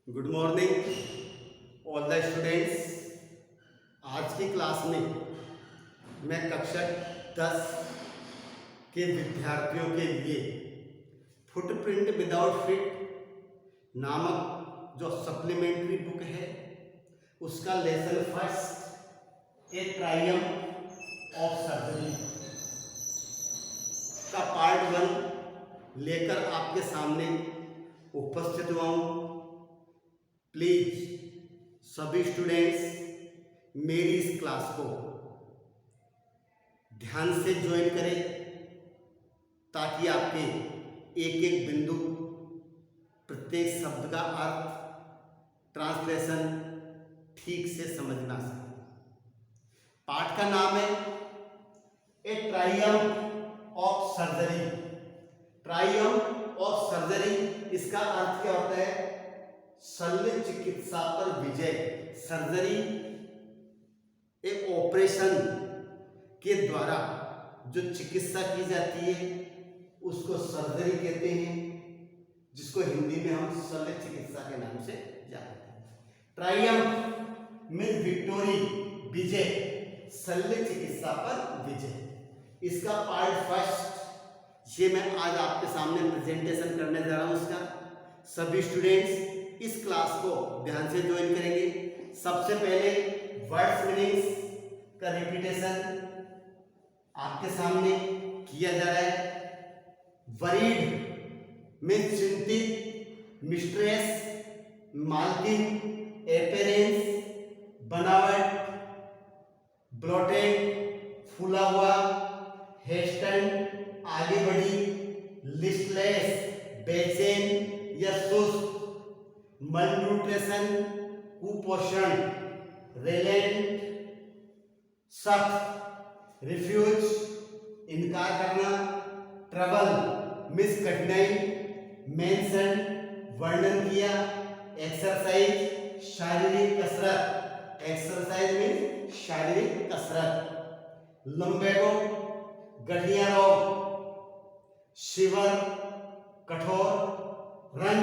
Good morning all the students. आज की class में मैं कक्षा 10 के विद्यार्थियों के लिए फुटप्रिंट विदाउट फिट नामक जो सप्लीमेंट्री बुक है उसका lesson first A Triumph of surgery का पार्ट 1 लेकर आपके सामने उपस्थित हुआ हूँ। प्लीज सभी स्टूडेंट्स मेरी इस क्लास को ध्यान से ज्वाइन करें ताकि आपके एक एक बिंदु, प्रत्येक शब्द का अर्थ, ट्रांसलेशन ठीक से समझ में आ सके। पाठ का नाम है ए Triumph of surgery. Triumph of surgery, इसका अर्थ क्या होता है? शल्य चिकित्सा पर विजय। सर्जरी एक ऑपरेशन के द्वारा जो चिकित्सा की जाती है उसको सर्जरी कहते हैं, जिसको हिंदी में हम शल्य चिकित्सा के नाम से जानते हैं। ट्रायम्फ मीन्स विक्टोरी, विजय, शल्य चिकित्सा पर विजय। इसका पार्ट फर्स्ट ये मैं आज आपके सामने प्रेजेंटेशन करने जा रहा हूं। इसका सभी स्टूडेंट्स इस क्लास को ध्यान से ज्वाइन करेंगे। सबसे पहले वर्ड्स मीनिंग्स का रिपीटेशन आपके सामने किया जा रहा है। वरीड मीन्स चिंतित, मिस्ट्रेस, मालकिन, एपेरेंस, बनावट, ब्लोटेड, फूला हुआ, हेस्टन, आगे बढ़ी, लिस्टलेस, बेचैन या सुस्त, मलन्यूट्रिशन, कुपोषण, रेलेंट, सख्त, रिफ्यूज, इनकार करना, ट्रबल मिस कठिनाई, मेंशन वर्णन किया, एक्सरसाइज शारीरिक कसरत, एक्सरसाइज मीन्स शारीरिक कसरत, लंबेगो गठिया रोग, शिवर कठोर, रन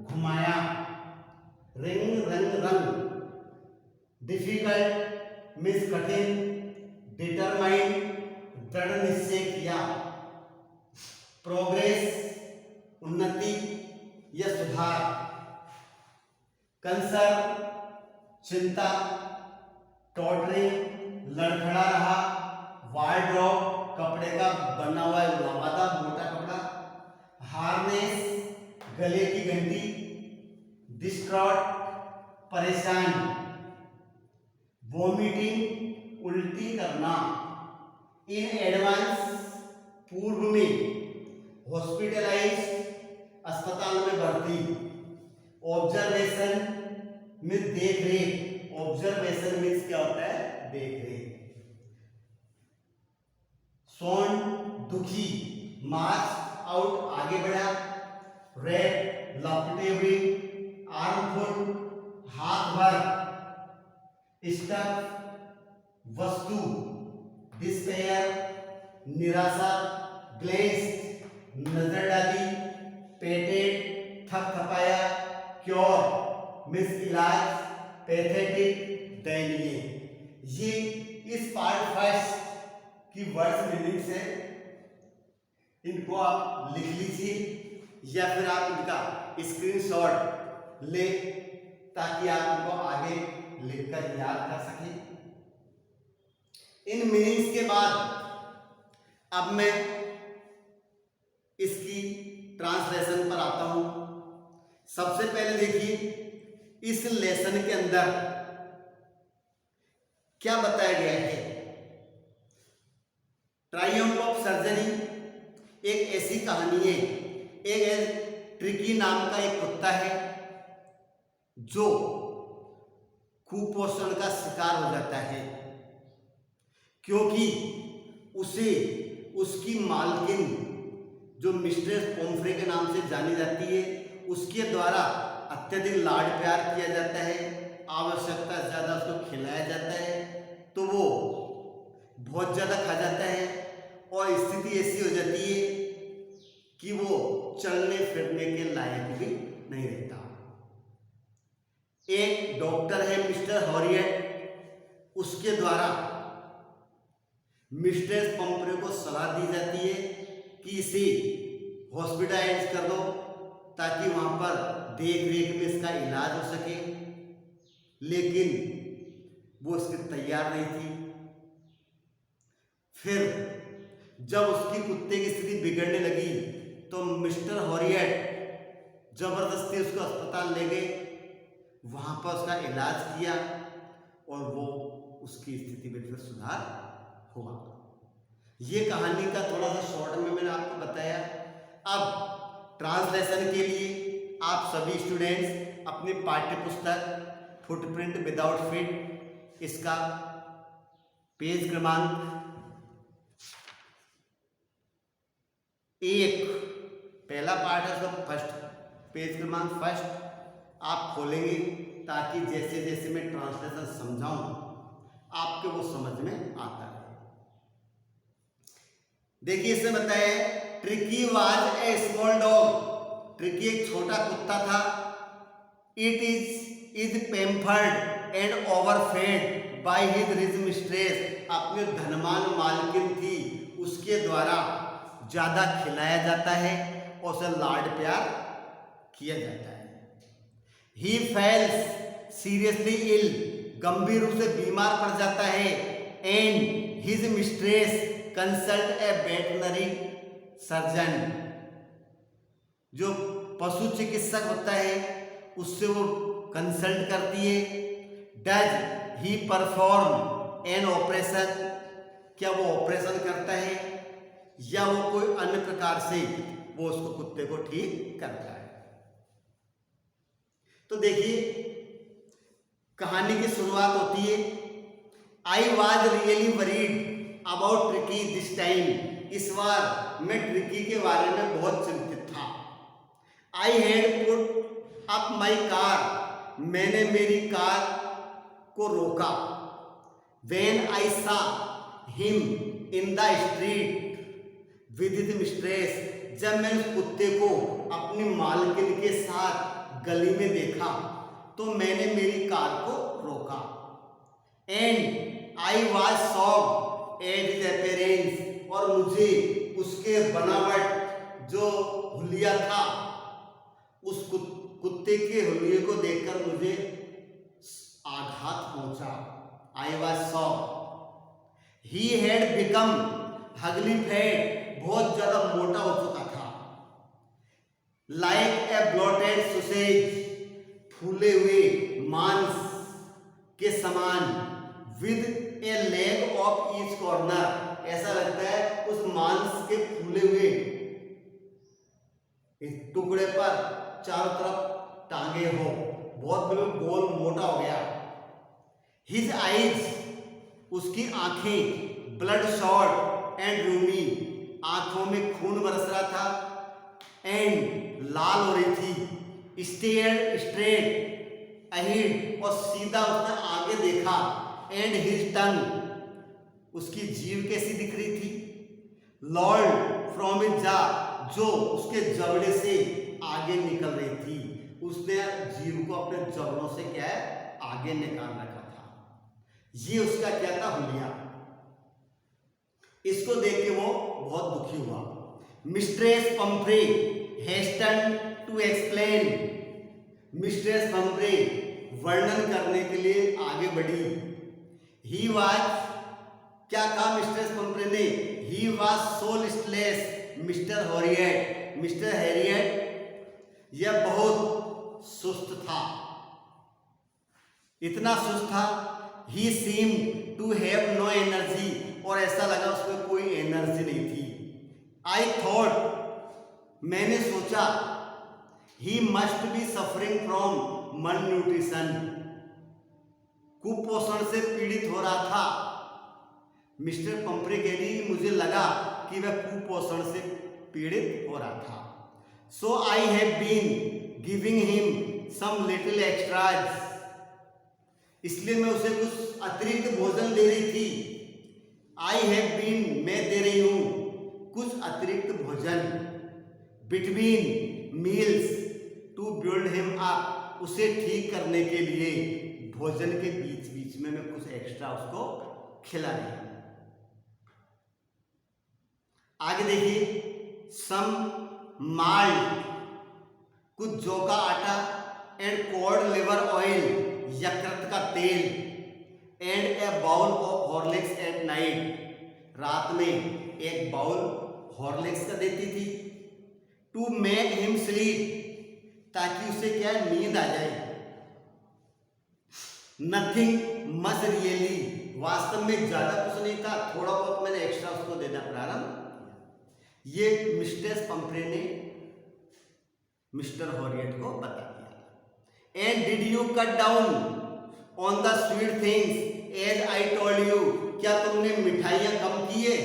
घुमाया, रिंग रंग रंग, डिफिकल्ट मीन्स कठिन, डिटरमाइन दृढ़ निश्चय किया, प्रोग्रेस उन्नति या सुधार, कंसर्न चिंता, टॉटरिंग लड़खड़ा रहा, वार्डरोब कपड़े का बना हुआ लबादा मोटा कपड़ा, हार्नेस गले की घंटी, डिस्ट्रॉट परेशान, वोमिटिंग उल्टी करना, इन एडवांस पूर्व में, हॉस्पिटलाइज अस्पताल में भर्ती, ऑब्जर्वेशन मीन्स देख रेख, ऑब्जर्वेशन मीन्स क्या होता है? देख रेख, सोन दुखी, मार्च आउट आगे बढ़ा, रेड लपटे हुए, आर्मफुल हाथ भर, स्टफ वस्तु, डिस्पेयर निराशा, ग्लेंस नजर डाली, पेटेड थपथपाया, क्योर मिस इलाज, पैथेटिक दयनीय। ये इस पार्ट फर्स्ट की वर्ड्स मीनिंग्स है। इनको आप लिख लीजिए या फिर आप इनका स्क्रीनशॉट ले ताकि आप इनको आगे लिखकर याद कर सकें। इन मीनिंग्स के बाद अब मैं इसकी ट्रांसलेशन पर आता हूं। सबसे पहले देखिए इस लेसन के अंदर क्या बताया गया है। ट्रायम्फ ऑफ सर्जरी एक ऐसी कहानी है, एक ट्रिकी नाम का एक कुत्ता है जो कुपोषण का शिकार हो जाता है क्योंकि उसे उसकी मालकिन जो मिस्ट्रेस पोम्फ्रे के नाम से जानी जाती है उसके द्वारा अत्यधिक लाड प्यार किया जाता है, आवश्यकता से ज़्यादा उसको खिलाया जाता है तो वो बहुत ज़्यादा खा जाता है और स्थिति ऐसी हो जाती है कि वो चलने फिरने के लायक भी नहीं रहता। एक डॉक्टर है मिस्टर हॉरियट, उसके द्वारा मिस्ट्रेस पंपरे को सलाह दी जाती है कि इसे हॉस्पिटलाइज कर दो ताकि वहां पर देख रेख में इसका इलाज हो सके, लेकिन वो इसके तैयार नहीं थी। फिर जब उसकी कुत्ते की स्थिति बिगड़ने लगी तो मिस्टर हॉरियट जबरदस्ती उसको अस्पताल ले गए, वहां पर उसका इलाज किया और वो उसकी स्थिति में फिर सुधार हुआ। ये कहानी का थोड़ा सा शॉर्ट में मैंने आपको बताया। अब ट्रांसलेशन के लिए आप सभी स्टूडेंट्स अपनी पाठ्य पुस्तक फुटप्रिंट विदाउट फीट, इसका पेज क्रमांक 1, पहला पार्ट है उसका फर्स्ट, पेज क्रमांक फर्स्ट आप खोलेंगे ताकि जैसे जैसे मैं ट्रांसलेशन समझाऊं आपके वो समझ में आता है। देखिए इसमें बताया है Tricki was a small dog, Tricki एक छोटा कुत्ता था। It is pampered and overfed by his rich mistress, अपने धनवान मालकिन थी उसके द्वारा ज्यादा खिलाया जाता है और उसे लाड प्यार किया जाता है। ही फेल्स सीरियसली इल, गंभीर रूप से बीमार पड़ जाता है। And his mistress consult A veterinary surgeon, जो पशु चिकित्सक होता है उससे वो कंसल्ट करती है। Does he perform an operation, क्या वो ऑपरेशन करता है या वो कोई अन्य प्रकार से वो उसको कुत्ते को ठीक करता है। तो देखिए कहानी की शुरुआत होती है, I was really worried about tricky this time, इस बार मैं ट्रिकी के बारे में बहुत चिंतित था। I had put up my car, मैंने मेरी कार को रोका। वेन आई सा him in the street with his mistress, जब मैंने उस कुत्ते को अपनी मालकिन के साथ गली में देखा तो मैंने मेरी कार को रोका। And I was shocked at his appearance, और मुझे उसके बनावट जो हुलिया था, उस कुत्ते के हुलिये को देखकर मुझे आघात पहुंचा। I was shocked. He had become Hooghly fat, बहुत ज्यादा मोटा हो चुका था। लाइक ए ब्लोटेड सॉसेज, फूले हुए मांस के समान। With A leg of each corner, ऐसा लगता है उस मांस के फूले हुए इस टुकड़े पर चारों तरफ टांगे हो, बहुत बिल्कुल गोल मोटा हो गया। हिज आईज, उसकी आंखें ब्लड शॉट एंड रूमी, आंखों में खून बरस रहा था एंड लाल हो रही थी। स्टेयर स्ट्रेट अहेड, और सीधा उसने आगे देखा। एंड हिज टंग, उसकी जीभ कैसी दिख रही थी। लॉर्ड फ्रॉम हिज जा, जो उसके जबड़े से आगे निकल रही थी। उसने जीभ को अपने जबड़ों से क्या है आगे निकाल रखा था। ये उसका क्या था हुलिया। इसको देख के वो बहुत दुखी हुआ। Mistress Pumphrey hasten to explain, mistress Pumphrey वर्णन करने के लिए आगे बढ़ी। ही वाज, क्या कहा मिस्ट्रेस पंफ्रे ने, he was so listless mister Herriot, mister Herriot यह बहुत सुस्त था, इतना सुस्त था। He seem to have no energy, और ऐसा लगा उसमें कोई एनर्जी नहीं थी। आई थॉट, मैंने सोचा, he must be suffering from मल न्यूट्रिशन, कुपोषण से पीड़ित हो रहा था। मिस्टर पंफ्रे कह रही, मुझे लगा कि वह कुपोषण से पीड़ित हो रहा था। So I have been giving him some little extras, इसलिए मैं उसे कुछ अतिरिक्त भोजन दे रही थी। आई हैव बीन, मैं दे रही हूं कुछ अतिरिक्त भोजन। Between meals to build him up, उसे ठीक करने के लिए भोजन के बीच बीच में मैं कुछ एक्स्ट्रा उसको खिला रही हूं। आगे देखिए, सम माल्ट, कुछ जौ का आटा, एंड कॉड लिवर ऑयल, यकृत का तेल, and a bowl of Horlicks at night, रात में एक बाउल हॉर्लिक्स का देती थी, टू मेक हिम स्लीप, ताकि उसे क्या नींद आ जाए। नथिंग मच रियली, वास्तव में ज्यादा कुछ नहीं था, थोड़ा बहुत मैंने एक्स्ट्रा उसको देना प्रारंभ किया। ये मिस्टर पंफ्रे ने मिस्टर हॉरियट को बता दिया। And did you cut down on the sweet things as I told you, क्या तुमने मिठाइयां कम की है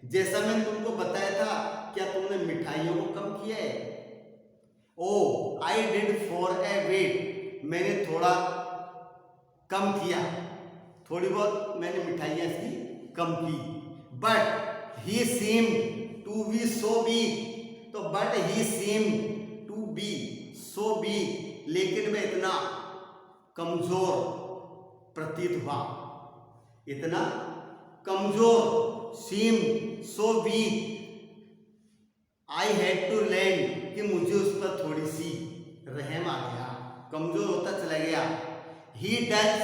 जैसा मैंने तुमको बताया था? क्या तुमने मिठाइयों को कम किया है? Oh I did for a wait, मैंने थोड़ा कम किया, थोड़ी बहुत मैंने मिठाइयां इसकी कम की। But he seem to be so weak, तो but he seem to be so weak, लेकिन मैं इतना कमजोर प्रतीत हुआ, इतना कमजोर, seem so weak, I had to land, कि मुझे उस पर थोड़ी सी रहम आ गया, कमजोर होता चला गया। He does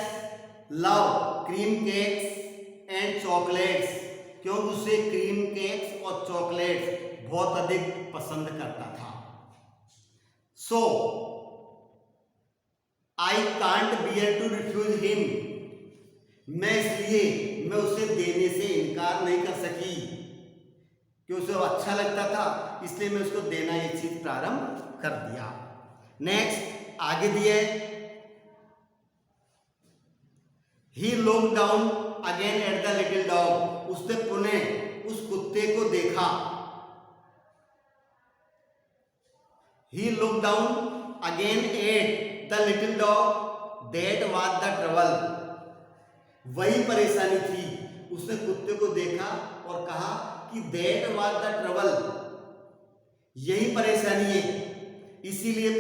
love cream cakes and chocolates, क्योंकि उसे क्रीम केक्स और चॉकलेट्स बहुत अधिक पसंद करता था। So I can't bear to refuse him, मैं इसलिए मैं उसे देने से इनकार नहीं कर सकी, कि उसे अच्छा लगता था, इसलिए मैं उसको देना ये चीज प्रारंभ कर दिया। नेक्स्ट आगे दिए, he looked down again at the little dog, उसने पुनः उस कुत्ते को देखा। He looked down again at the little dog that was the trouble, वही परेशानी थी, उसने कुत्ते को देखा और कहा कि दैट वाज द ट्रबल, यही परेशानी है, इसीलिए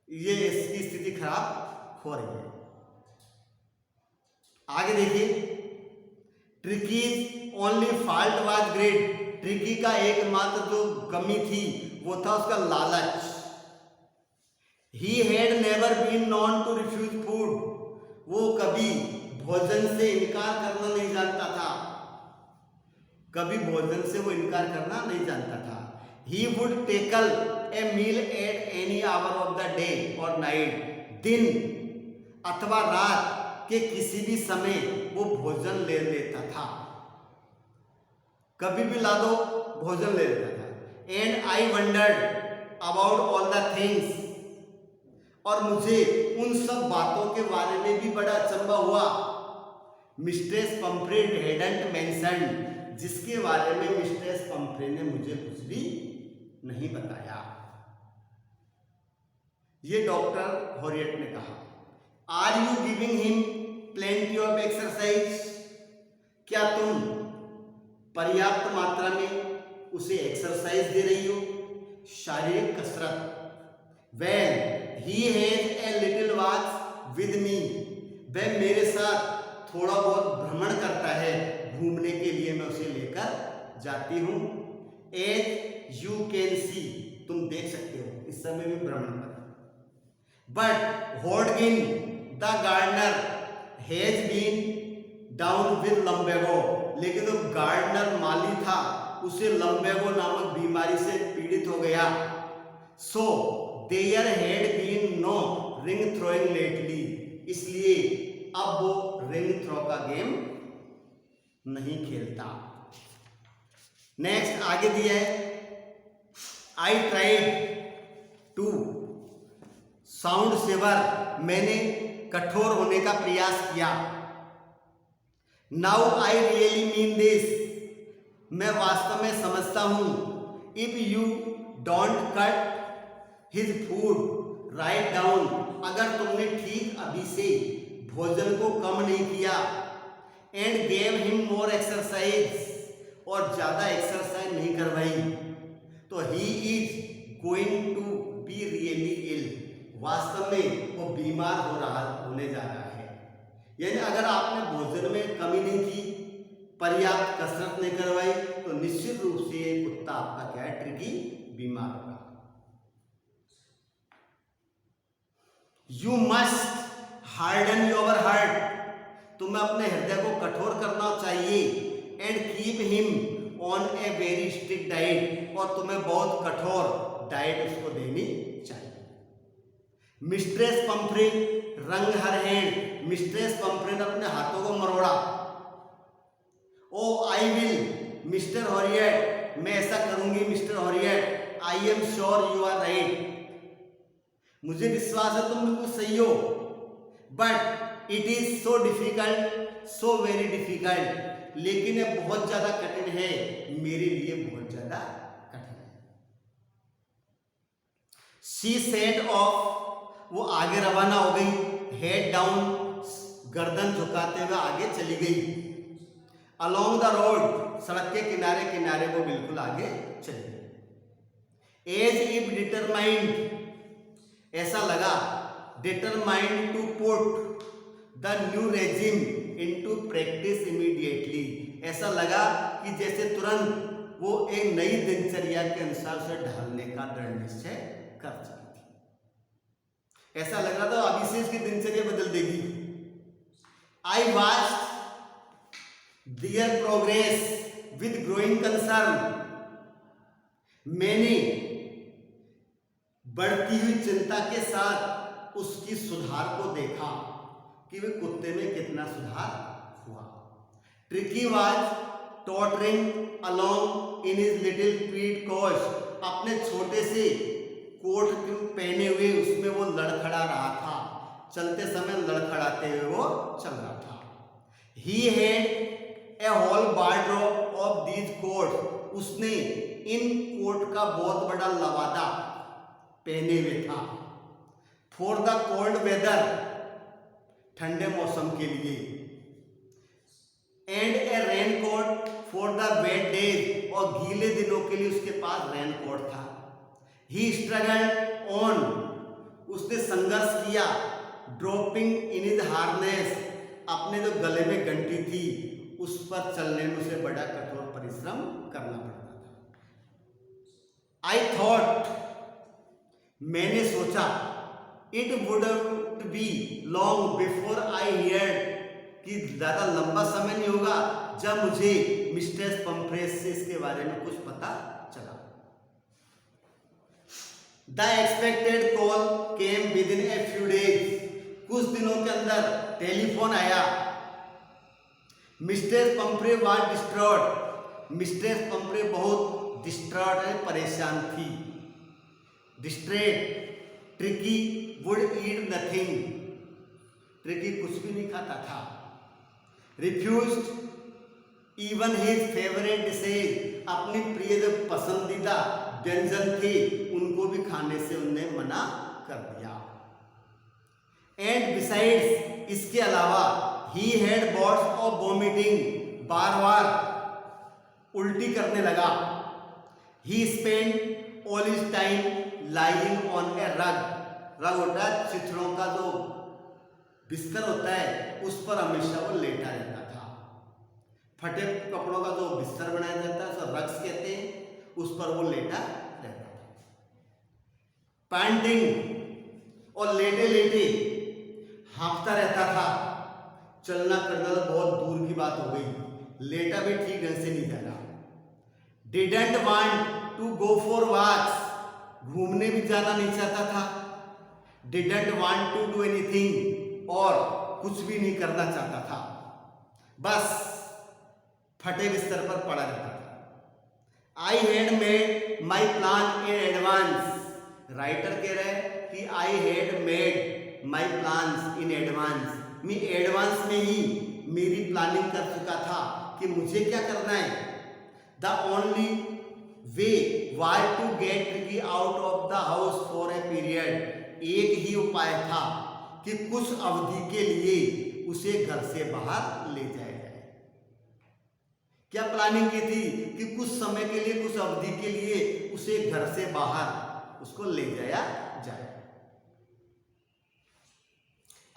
ये इसकी स्थिति खराब हो रही है। आगे देखिए, Tricki's only fault was greed, Tricki का एकमात्र जो कमी थी वो था उसका लालच। He had never been known to refuse food, वो कभी भोजन से इनकार करना नहीं जानता था, कभी भोजन से वो इनकार करना नहीं जानता था। He would tackle a meal at any hour of the day और नाइट, दिन अथवा रात के किसी भी समय वो भोजन ले लेता था, कभी भी ला दो भोजन ले लेता था। And I wandered about all the things, और मुझे उन सब बातों के बारे में भी बड़ा अचंभा हुआ, मिस्ट्रेस पंफ्रे हैडंट मेंशन्ड, जिसके बारे में मिस्ट्रेस पंफ्रे ने मुझे कुछ भी नहीं बताया। ये डॉक्टर हॉरियट ने कहा। Are you giving him plenty of exercise, क्या तुम पर्याप्त मात्रा में उसे एक्सरसाइज दे रही हो, शारीरिक कसरत। When he has a little walk with me, वह मेरे साथ थोड़ा बहुत भ्रमण करता है, घूमने के लिए मैं उसे लेकर जाती हूँ। एज यू कैन सी, तुम देख सकते हो इस समय भी भ्रमण कर। But Hodgkin the gardener has been down with lumbago, लेकिन जो गार्डनर माली था उसे लम्बेगो नामक बीमारी से पीड़ित हो गया। So there had been no ring throwing lately, इसलिए अब वो रिंग थ्रो का गेम नहीं खेलता। नेक्स्ट आगे दिया है, I tried to sound severe, मैंने कठोर होने का प्रयास किया। Now I really mean this, मैं वास्तव में समझता हूं। If you don't cut his food right down, अगर तुमने ठीक अभी से भोजन को कम नहीं किया, and gave him more exercise, और ज्यादा एक्सरसाइज नहीं करवाई, तो he is going to be really ill, वास्तव में वो बीमार होने जा रहा है। यानी अगर आपने भोजन में कमी नहीं की, पर्याप्त कसरत नहीं करवाई, तो निश्चित रूप से ये कुत्ता आपका क्या है, ट्रिकी, बीमार होगा। You must harden your heart, तुम्हें अपने हृदय को कठोर करना चाहिए। And keep him on a very strict diet, और तुम्हें बहुत कठोर डाइट उसको देनी चाहिए। मिस्ट्रेस पंफ्रे रंग हर हैंड, मिस्ट्रेस पंफ्रे ने अपने हाथों को मरोड़ा। ओ आई विल मिस्टर हॉरियट, मैं ऐसा करूंगी mister Herriot. I am sure you are right, मुझे विश्वास है तुम बिल्कुल सही हो। But it is so difficult, so very difficult, लेकिन ये बहुत ज्यादा कठिन है, मेरे लिए बहुत ज्यादा कठिन है। शी सेट ऑफ, वो आगे रवाना हो गई। हेड डाउन, गर्दन झुकाते हुए आगे चली गई। अलोंग द रोड, सड़क के किनारे किनारे वो बिल्कुल आगे चली गई। एज इफ डिटरमाइंड, ऐसा लगा, determined to put the new regime into practice immediately, ऐसा लगा कि जैसे तुरंत वो एक नई दिनचर्या के अनुसार उसे ढालने का दृढ़ निश्चय कर चुकी थी। ऐसा लग रहा था अभी से इसकी दिनचर्या बदल देगी। I watched their progress with growing concern, मैंने बढ़ती हुई चिंता के साथ उसकी सुधार को देखा कि वे कुत्ते में कितना सुधार हुआ। Tricki was tottering along in his little peat coach, अपने छोटे से कोट पहने हुए उसमें वो लड़खड़ा रहा था। चलते समय लड़खड़ाते हुए वो चल रहा था। He had a whole wardrobe of these coat, उसने इन कोट का बहुत बड़ा लवादा पहने हुए था। फॉर द कोल्ड वेदर, ठंडे मौसम के लिए। And a raincoat for the wet days, और गीले दिनों के लिए उसके पास रेन कोट था। ही स्ट्रगल्ड ऑन, उसने संघर्ष किया। ड्रॉपिंग इन हिज हार्नेस, अपने जो गले में घंटी थी उस पर चलने में उसे बड़ा कठोर परिश्रम करना पड़ता था। आई थॉट, मैंने सोचा, it wouldn't be long before I heard, कि ज्यादा लंबा समय नहीं होगा जब मुझे मिस्टर पंफ्रेस से इसके बारे में कुछ पता चला। The expected call came within a few days, कुछ दिनों के अंदर टेलीफोन आया। Mister Pumphrey was distraught, mister Pumphrey बहुत डिस्ट्रॉट है, परेशान थी। Distraught, Tricki would eat nothing, Tricki कुछ भी नहीं खाता था। Refused even his favourite dishes, अपनी प्रिय जो पसंदीदा व्यंजन थे उनको भी खाने से उन्हें मना कर दिया। एंड बिसाइड्स, इसके अलावा, he had bouts of vomiting, बार बार उल्टी करने लगा। He spend all his time lying on a rug, rug होता है चिथड़ों का जो बिस्तर होता है, उस पर हमेशा वो लेटा रहता था। फटे कपड़ों का जो बिस्तर बनाया जाता है उसे रग्स कहते हैं, उस पर वो लेटा रहता था। पैंटिंग, और लेटे लेटे हाँफता रहता था। चलना करना तो बहुत दूर की बात हो गई, लेटा भी ठीक ढंग से नहीं जाना। Didn't want to go for walks, घूमने भी जाना नहीं चाहता था। Didn't want to do anything, और कुछ भी नहीं करना चाहता था, बस फटे बिस्तर पर पड़ा रहता था। I had made my plan in advance, writer कह रहे हैं कि I had made my plans in advance, मैं एडवांस में ही मेरी प्लानिंग कर चुका था कि मुझे क्या करना है। The only way why to get Tricki out of the house for a period, एक ही उपाय था कि कुछ अवधि के लिए उसे घर से बाहर ले जाया जाए। क्या प्लानिंग की थी कि कुछ समय के लिए, कुछ अवधि के लिए उसे घर से बाहर उसको ले जाया जाए।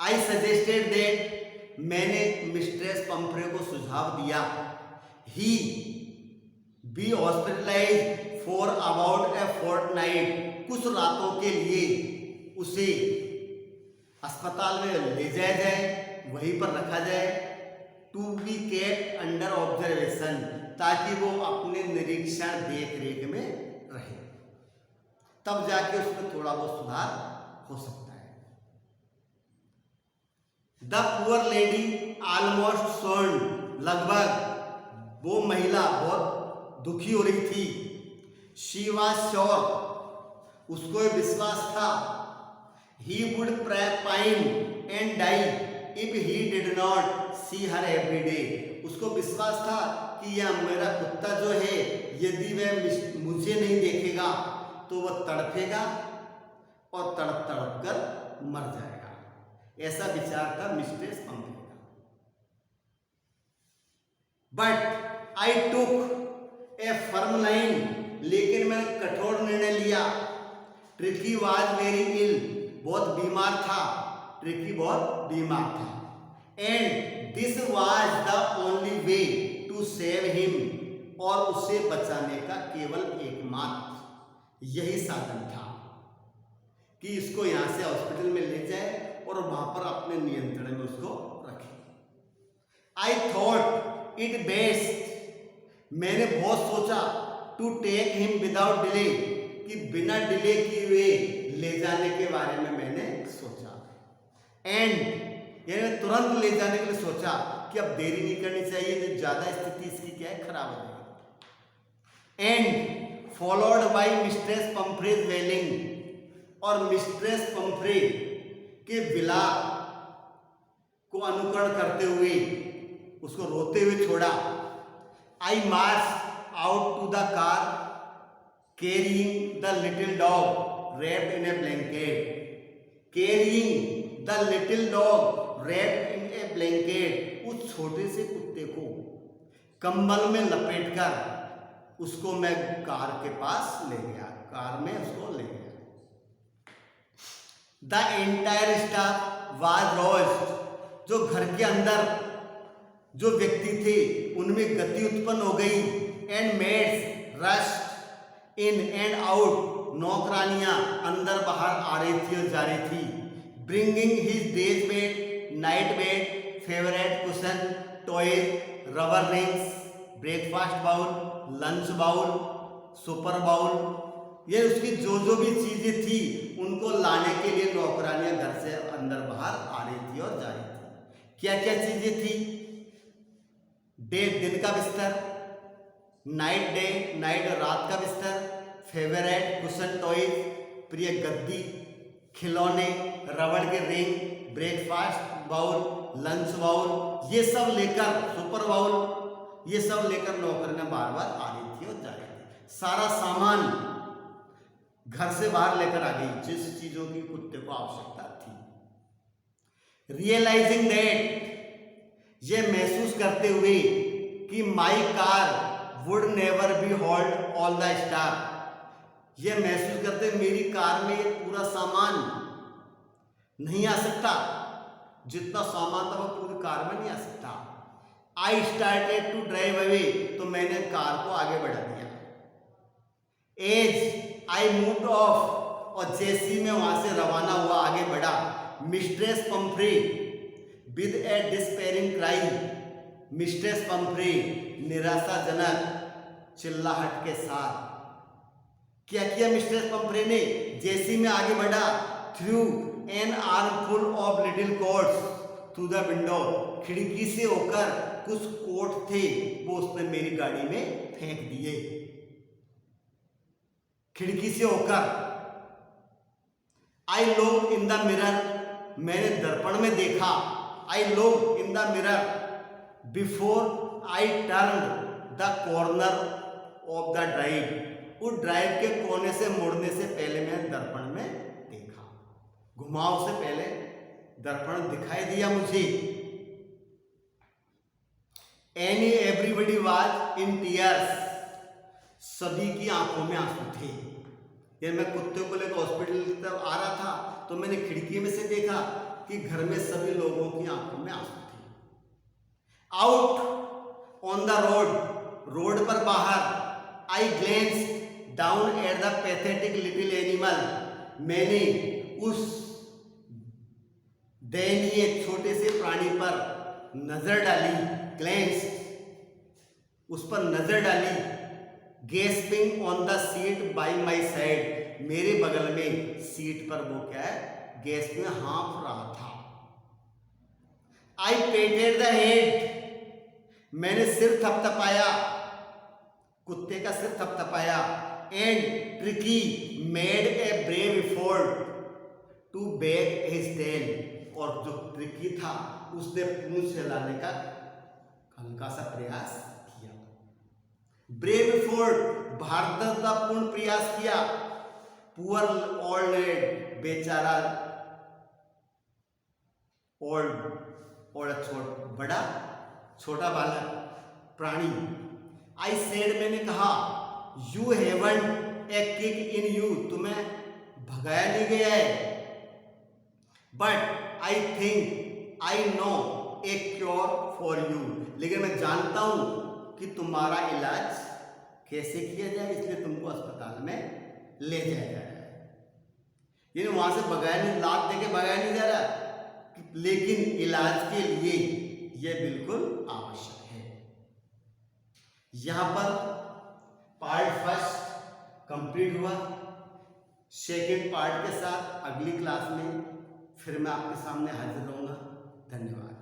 आई सजेस्टेड दैट, मैंने मिस्ट्रेस पंफ्रे को सुझाव दिया, he be hospitalize for about a fortnight, कुछ रातों के लिए उसे अस्पताल में ले जाया जाए, वहीं पर रखा जाए, to be kept under observation, ताकि वो अपने निरीक्षण देख रेख में रहे, तब जाके उसमें थोड़ा बहुत सुधार हो सकता है। द पुअर लेडी ऑलमोस्ट सोन, लगभग वो महिला बहुत दुखी हो रही थी। शी वॉज श्योर, उसको विश्वास था, he would pine and die if he did not see her every day, उसको विश्वास था कि यह मेरा कुत्ता जो है, यदि वह मुझे नहीं देखेगा तो वह तड़पेगा और तड़प तड़प कर मर जाएगा, ऐसा विचार था मिस्ट्रेस पंफ्रे का। But I took A firm line, लेकिन मैंने कठोर निर्णय लिया। ट्रिकी वाज वेरी इल, बहुत बीमार था, ट्रिकी बहुत बीमार था। And this was the only way to save him, और उसे बचाने का केवल एकमात्र यही साधन था कि इसको यहाँ से हॉस्पिटल में ले जाए और वहां पर अपने नियंत्रण में उसको रखे। आई थॉट इट बेस्ट, मैंने बहुत सोचा, to take him without delay, कि बिना डिले किए हुए ले जाने के बारे में मैंने सोचा। एंड यानी तुरंत ले जाने के लिए सोचा कि अब देरी नहीं करनी चाहिए, जो ज्यादा स्थिति इसकी क्या है, खराब हो जाएगी। एंड फॉलोड बाय मिस्ट्रेस पंफ्रेज वेलिंग, और मिस्ट्रेस पंफ्रे के विलाप को अनुकरण करते हुए उसको रोते हुए छोड़ा। आई मार्च out to the car carrying the little dog wrapped in a blanket, carrying the little dog wrapped in a blanket, उस छोटे से कुत्ते को कंबल में लपेटकर उसको मैं कार के पास ले गया, कार में उसको ले गया। The entire staff was roused, जो घर के अंदर जो व्यक्ति थे उनमें गति उत्पन्न हो गई। And maids rushed in and out, नौकरानियां अंदर बाहर आ रही थी और जा रही थी। Bringing his days bed, night bed, favourite cushion, toys, rubber rings, breakfast bowl, lunch bowl, supper bowl, ये उसकी जो जो भी चीजें थी उनको लाने के लिए नौकरानियां घर से अंदर बाहर आ रही थी और जा रही थी। क्या क्या चीजें थी? डे दिन का बिस्तर, नाइट डे नाइट रात का बिस्तर, फेवरेट कुशन टॉयज प्रिय गद्दी, खिलौने, रबड़ के ring, breakfast bowl, lunch bowl, ये सब लेकर, सुपर बाउल, ये सब लेकर नौकरानियां बार बार आ रही थी और जा रही थी। सारा सामान घर से बाहर लेकर आ गई जिस चीजों की कुत्ते को आवश्यकता थी। रियलाइजिंग दैट, ये महसूस करते हुए कि my car would never be hold all the staff, ये महसूस करते मेरी कार में ये पूरा सामान नहीं आ सकता, जितना सामान था वो पूरी कार में नहीं आ सकता। I started to drive away, तो मैंने कार को आगे बढ़ा दिया। एज आई मूव्ड ऑफ, और जैसी मैं वहां से रवाना हुआ आगे बढ़ा, mistress Pomfrey with A despairing cry, mistress Pomfrey निराशाजनक चिल्लाहट के साथ। क्या किया मिस्ट्रेस पंफ्रे ने? जैसी मैं आगे बढ़ा, through an armful of little quotes through the window, खिड़की से होकर कुछ कोट थे वो उसने मेरी गाड़ी में फेंक दिए, खिड़की से होकर। I look in the mirror, मैंने दर्पण में देखा। I look in the mirror before I turn the corner of the drive, उस ड्राइव के कोने से मुड़ने से पहले मैंने दर्पण में देखा, घुमाव से पहले दर्पण दिखाई दिया मुझे। एवरीबडी वाज इन टीयर्स, सभी की आंखों में आंसू थे। ये मैं कुत्ते को लेकर हॉस्पिटल की तरफ आ रहा था तो मैंने खिड़की में से देखा कि घर में सभी लोगों की आंखों में आंसू थे। Out on the road, road पर बाहर, I glanced down at the pathetic little animal, मैंने उस दयनीय छोटे से प्राणी पर नजर डाली, ग्लेंस्ड उस पर नजर डाली, gasping on the seat bye my side, मेरे बगल में सीट पर वो क्या है, गैस में हाँफ रहा था। आई पेटेड द हेड, मैंने सिर थपथपाया, कुत्ते का सिर थपथपाया, and Tricki made a brave effort to back his tail, और जो ट्रिकी था उसने पूंछ हिलाने का हल्का सा प्रयास किया। ब्रेव एफर्ट, भारदतापूर्ण प्रयास किया। पुअर ओल्ड एड, बेचारा ओल्ड बड़ा छोटा बालक प्राणी। आई सेड, मैंने कहा, you haven't a kick in you, तुम्हें भगाया नहीं गया है, but I think I know A cure for you, लेकिन मैं जानता हूं कि तुम्हारा इलाज कैसे किया जाए, इसलिए तुमको अस्पताल में ले जाया जा रहा है। यानी वहां से भगाया नहीं, लात देके भगाया नहीं जा रहा, लेकिन इलाज के लिए यह बिल्कुल आवश्यक है। यहां पर पार्ट फर्स्ट कंप्लीट हुआ। सेकेंड पार्ट के साथ अगली क्लास में फिर मैं आपके सामने हाजिर रहूंगा। धन्यवाद।